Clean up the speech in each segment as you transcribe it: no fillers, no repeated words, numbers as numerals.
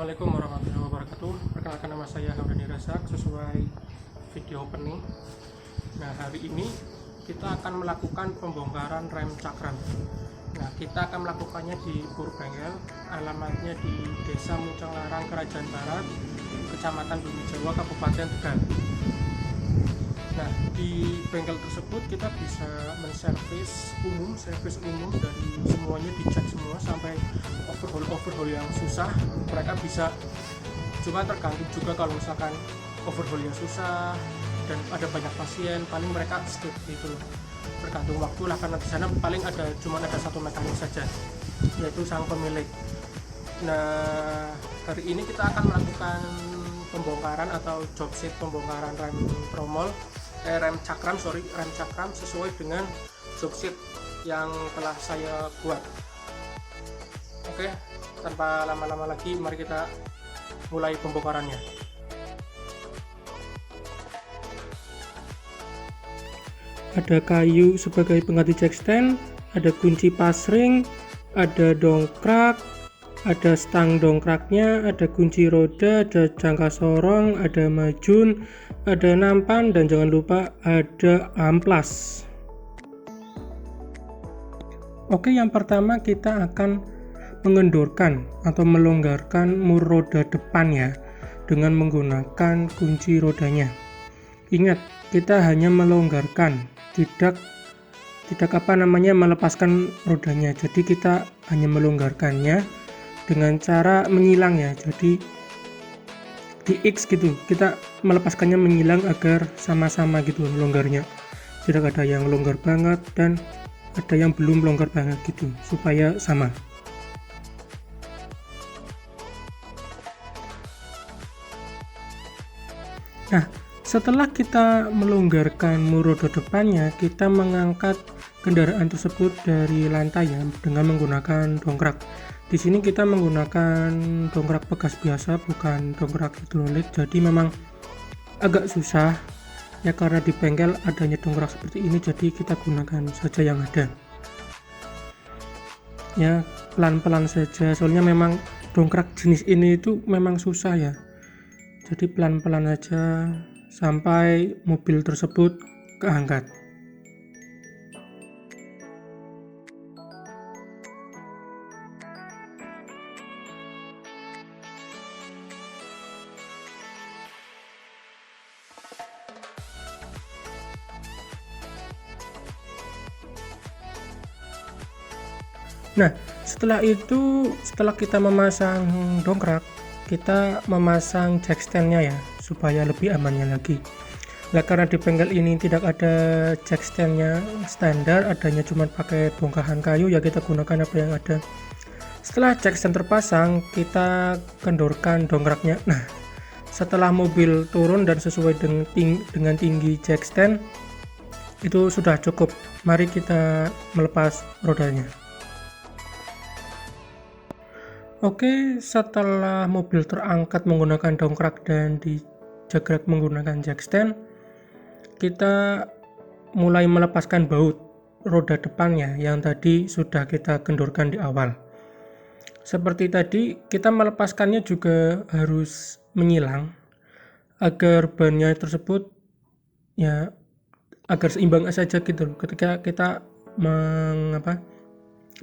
Assalamualaikum warahmatullahi wabarakatuh. Perkenalkan, nama saya Hamdani Razak sesuai video opening. Nah, hari ini kita akan melakukan pembongkaran rem cakram. Nah, kita akan melakukannya di Purbaengel, alamatnya di Desa Muncang Larang, Kerajaan Barat, Kecamatan Bumi Jawa, Kabupaten Tegal. Nah, di bengkel tersebut kita bisa servis umum dari semuanya, dicek semua sampai overhaul yang susah mereka bisa. Cuma tergantung juga, kalau misalkan overhaul yang susah dan ada banyak pasien, paling mereka skip gitu loh. Tergantung waktu lah, karena di sana paling cuma ada satu mekanik saja, yaitu sang pemilik. Nah, hari ini kita akan melakukan pembongkaran atau job set pembongkaran rem cakram sesuai dengan job set yang telah saya buat. Oke, tanpa lama-lama lagi, mari kita mulai pembongkarannya. Ada kayu sebagai pengganti jack stand, ada kunci pasring, ada dongkrak, ada stang dongkraknya, ada kunci roda, ada jangka sorong, ada majun, ada nampan, dan jangan lupa ada amplas. Oke, yang pertama kita akan mengendorkan atau melonggarkan mur roda depan ya, dengan menggunakan kunci rodanya. Ingat, kita hanya melonggarkan, tidak melepaskan rodanya. Jadi kita hanya melonggarkannya dengan cara menyilang ya, jadi di X gitu, kita melepaskannya menyilang agar sama-sama gitu longgarnya, tidak ada yang longgar banget dan ada yang belum longgar banget gitu, supaya sama. Nah, setelah kita melonggarkan mur roda depannya, kita mengangkat kendaraan tersebut dari lantai ya, dengan menggunakan dongkrak. Di sini kita menggunakan dongkrak pegas biasa, bukan dongkrak hidrolik, jadi memang agak susah ya, karena di bengkel adanya dongkrak seperti ini, jadi kita gunakan saja yang ada ya, pelan-pelan saja, soalnya memang dongkrak jenis ini itu memang susah ya, jadi pelan-pelan aja sampai mobil tersebut keangkat. Nah, setelah kita memasang dongkrak, kita memasang jack stand-nya ya, supaya lebih amannya lagi. Nah, karena di bengkel ini tidak ada jack stand-nya standar, adanya cuma pakai bongkahan kayu ya, kita gunakan apa yang ada. Setelah jack stand terpasang, kita kendorkan dongkraknya. Nah, setelah mobil turun dan sesuai dengan tinggi jack stand, itu sudah cukup. Mari kita melepas rodanya. Oke, setelah mobil terangkat menggunakan dongkrak dan dijagrak menggunakan jack stand, kita mulai melepaskan baut roda depannya yang tadi sudah kita kendorkan di awal. Seperti tadi, kita melepaskannya juga harus menyilang agar bannya tersebut ya, agar seimbang saja gitu ketika kita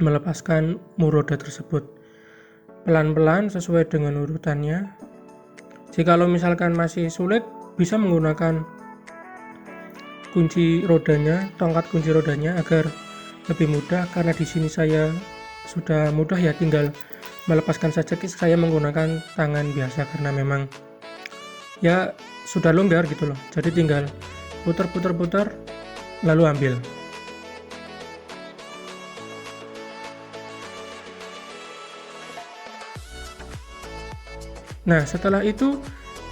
melepaskan mur roda tersebut. Pelan-pelan sesuai dengan urutannya. Jika misalkan masih sulit, bisa menggunakan kunci rodanya, tongkat kunci rodanya agar lebih mudah. Karena di sini saya sudah mudah ya, tinggal melepaskan saja. Saya menggunakan tangan biasa karena memang ya sudah longgar gitu loh. Jadi tinggal putar lalu ambil. Nah, setelah itu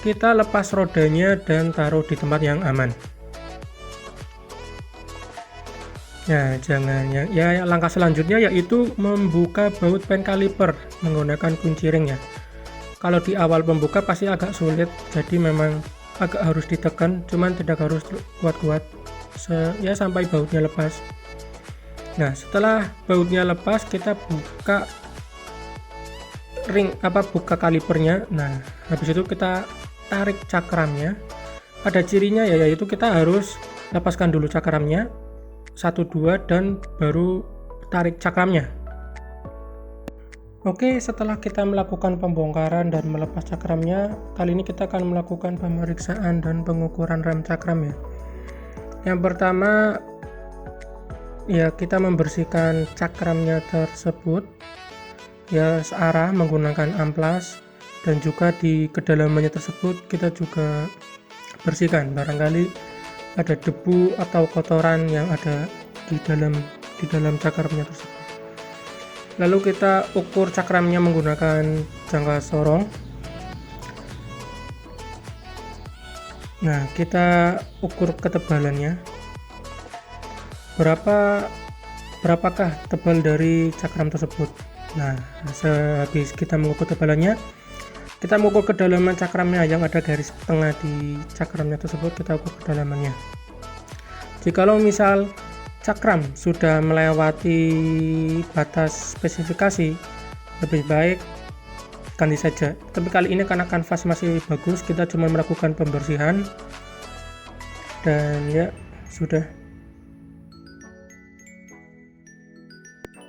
kita lepas rodanya dan taruh di tempat yang aman. Nah, langkah selanjutnya yaitu membuka baut pen kaliper menggunakan kunci ring ya. Kalau di awal membuka pasti agak sulit, jadi memang agak harus ditekan, cuman tidak harus kuat-kuat ya sampai bautnya lepas. Nah, setelah bautnya lepas, kita buka buka kalipernya. Nah, habis itu kita tarik cakramnya. Ada cirinya ya, yaitu kita harus lepaskan dulu cakramnya 1-2 dan baru tarik cakramnya. Oke, setelah kita melakukan pembongkaran dan melepas cakramnya, kali ini kita akan melakukan pemeriksaan dan pengukuran rem cakram ya. Yang pertama ya, kita membersihkan cakramnya tersebut ya searah menggunakan amplas, dan juga di kedalamannya tersebut kita juga bersihkan, barangkali ada debu atau kotoran yang ada di dalam cakramnya tersebut. Lalu kita ukur cakramnya menggunakan jangka sorong. Nah, kita ukur ketebalannya. Berapakah tebal dari cakram tersebut? Nah, sehabis kita mengukur tebalannya, kita mengukur kedalaman cakramnya yang ada garis tengah di cakramnya tersebut, kita ukur kedalamannya. Jikalau misal cakram sudah melewati batas spesifikasi, lebih baik ganti saja. Tapi kali ini karena kanvas masih bagus, kita cuma melakukan pembersihan dan ya sudah.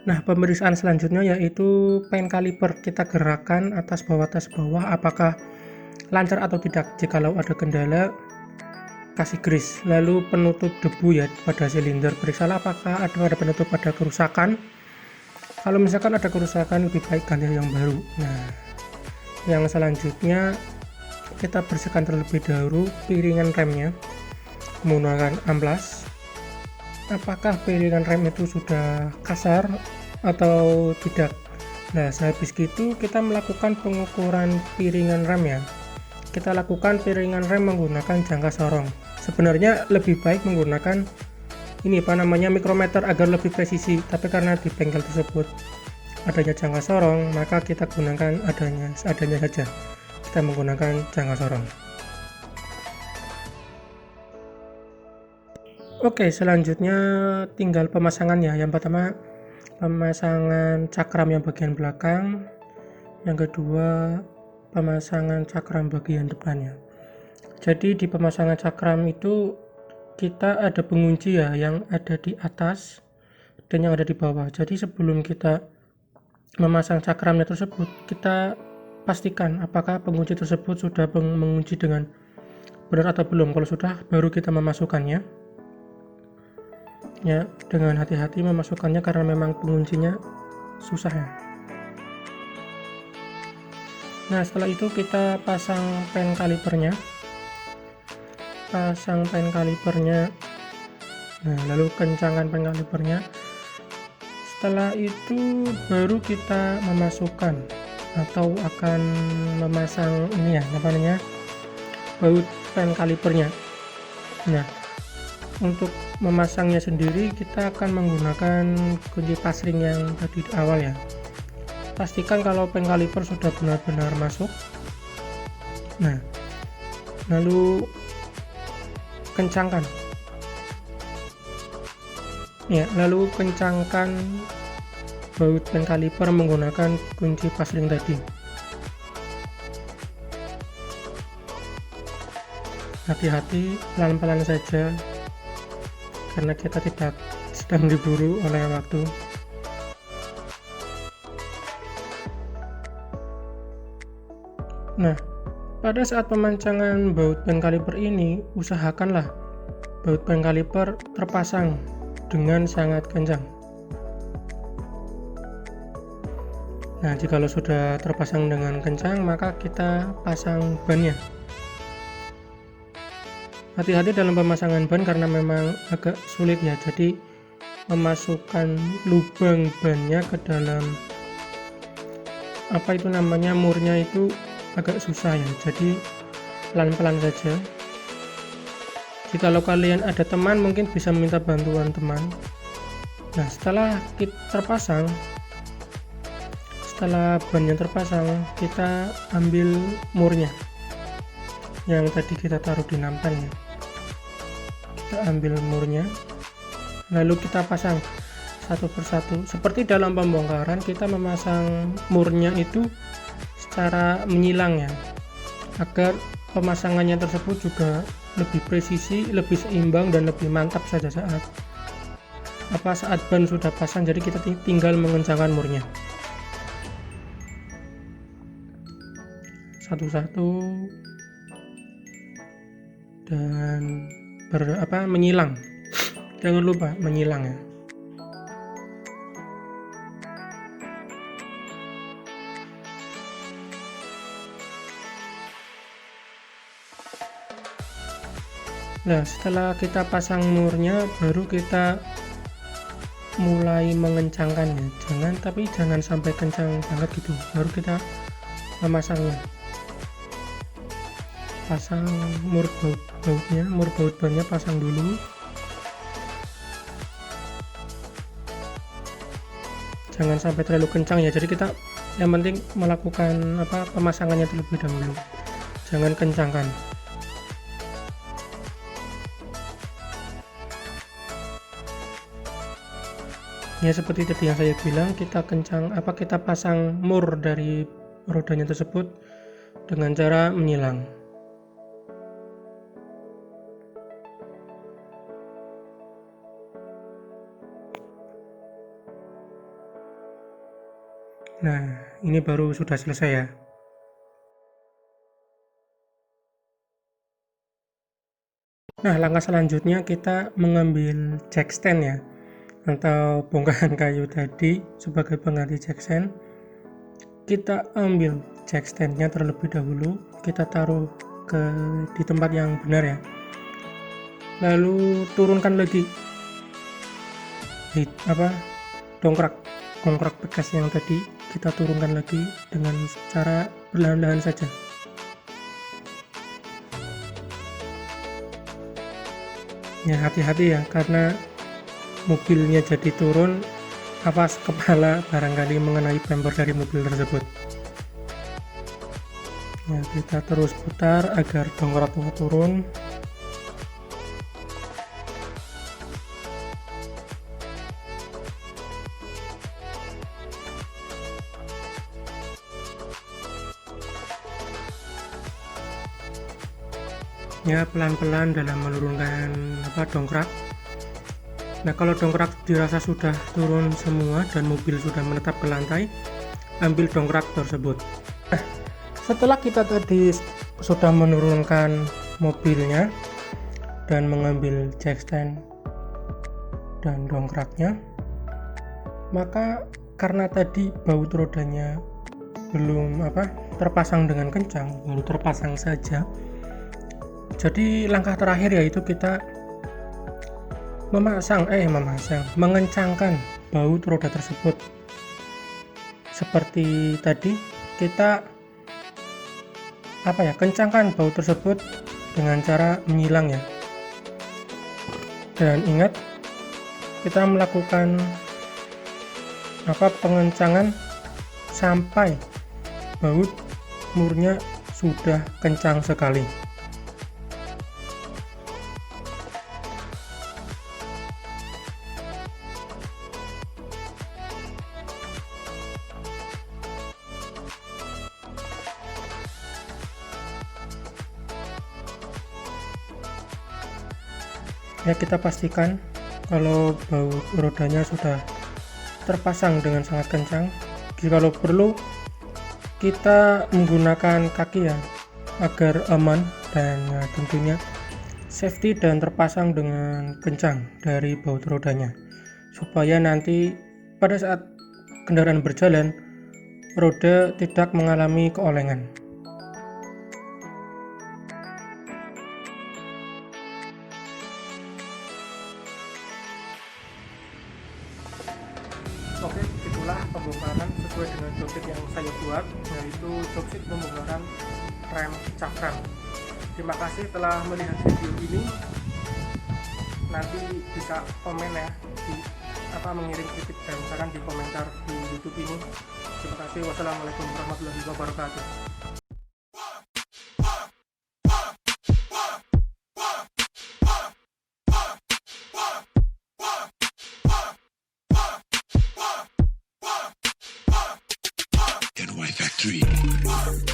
Nah, pemeriksaan selanjutnya yaitu pen kaliper. Kita gerakkan atas bawah apakah lancar atau tidak. Jikalau ada kendala, kasih grease. Lalu penutup debu ya pada silinder, periksalah apakah ada penutup pada kerusakan. Kalau misalkan ada kerusakan, lebih baik ganti yang baru. Nah, yang selanjutnya kita bersihkan terlebih dahulu piringan remnya menggunakan amplas. Apakah piringan rem itu sudah kasar atau tidak. Nah, sehabis itu kita melakukan pengukuran piringan rem ya. Kita lakukan piringan rem menggunakan jangka sorong. Sebenarnya lebih baik menggunakan mikrometer agar lebih presisi, tapi karena di bengkel tersebut adanya jangka sorong, maka kita gunakan seadanya saja. Kita menggunakan jangka sorong. Oke, selanjutnya tinggal pemasangannya. Yang pertama, pemasangan cakram yang bagian belakang. Yang kedua, pemasangan cakram bagian depannya. Jadi di pemasangan cakram itu kita ada pengunci ya, yang ada di atas dan yang ada di bawah. Jadi sebelum kita memasang cakramnya tersebut, kita pastikan apakah pengunci tersebut sudah mengunci dengan benar atau belum. Kalau sudah, baru kita memasukkannya. Ya, dengan hati-hati memasukkannya karena memang penguncinya susah ya. Nah, setelah itu kita pasang pen kalipernya. Nah, lalu kencangkan pen kalipernya. Setelah itu baru kita memasukkan atau akan memasang baut pen kalipernya. Nah, untuk memasangnya sendiri kita akan menggunakan kunci pasring yang tadi di awal ya. Pastikan kalau pen kaliper sudah benar-benar masuk. Nah, lalu kencangkan baut pen kaliper menggunakan kunci pasring tadi. Hati-hati, pelan-pelan saja karena kita tidak sedang diburu oleh waktu. Nah, pada saat pemancangan baut pen kaliper ini, usahakanlah baut pen kaliper terpasang dengan sangat kencang. Nah, jika sudah terpasang dengan kencang, maka kita pasang bannya. Hati-hati dalam pemasangan ban karena memang agak sulit ya, jadi memasukkan lubang bannya ke dalam murnya itu agak susah ya, jadi pelan-pelan saja. Jika kalian ada teman, mungkin bisa meminta bantuan teman. Nah, setelah bannya terpasang, kita ambil murnya yang tadi kita taruh di nampannya. Kita ambil murnya, lalu kita pasang satu persatu. Seperti dalam pembongkaran kita memasang murnya itu secara menyilang ya, agar pemasangannya tersebut juga lebih presisi, lebih seimbang dan lebih mantap saja saat ban sudah pasang. Jadi kita tinggal mengencangkan murnya satu-satu dan menyilang. Jangan lupa menyilang ya. Nah, setelah kita pasang murnya, baru kita mulai mengencangkannya. Jangan sampai kencang banget gitu. Baru kita memasangnya. Pasang mur baut bannya pasang dulu. Jangan sampai terlalu kencang ya. Jadi kita yang penting melakukan pemasangannya terlebih dahulu. Jangan kencangkan. Ya seperti tadi yang saya bilang, kita pasang mur dari rodanya tersebut dengan cara menyilang. Nah, ini baru sudah selesai ya. Nah, langkah selanjutnya kita mengambil jack stand ya, atau bongkahan kayu tadi sebagai pengganti jack stand. Kita ambil jack standnya terlebih dahulu, kita taruh di tempat yang benar ya, lalu turunkan lagi dongkrak bekas yang tadi, kita turunkan lagi dengan cara perlahan-lahan saja. Ya hati-hati ya, karena mobilnya jadi turun, kepala barangkali mengenai bumper dari mobil tersebut. Ya, kita terus putar agar dongkraknya turun. Ya, pelan-pelan dalam menurunkan dongkrak. Nah, kalau dongkrak dirasa sudah turun semua dan mobil sudah menetap ke lantai, ambil dongkrak tersebut. Nah, setelah kita tadi sudah menurunkan mobilnya dan mengambil jack stand dan dongkraknya, maka karena tadi baut rodanya belum terpasang dengan kencang, baru terpasang saja, jadi langkah terakhir yaitu kita mengencangkan baut roda tersebut. Seperti tadi kita kencangkan baut tersebut dengan cara menyilang ya. Dan ingat, kita melakukan pengencangan sampai baut murnya sudah kencang sekali. Ya, kita pastikan kalau baut rodanya sudah terpasang dengan sangat kencang. Jika perlu kita menggunakan kaki ya, agar aman dan tentunya safety dan terpasang dengan kencang dari baut rodanya, supaya nanti pada saat kendaraan berjalan roda tidak mengalami keolengan. Oke, itulah pembongkaran sesuai dengan joksit yang saya buat, yaitu joksit pembongkaran rem cakram. Terima kasih telah melihat video ini. Nanti bisa komen ya, mengirim kritik dan saran di komentar di YouTube ini. Terima kasih. Wassalamualaikum warahmatullahi wabarakatuh. 3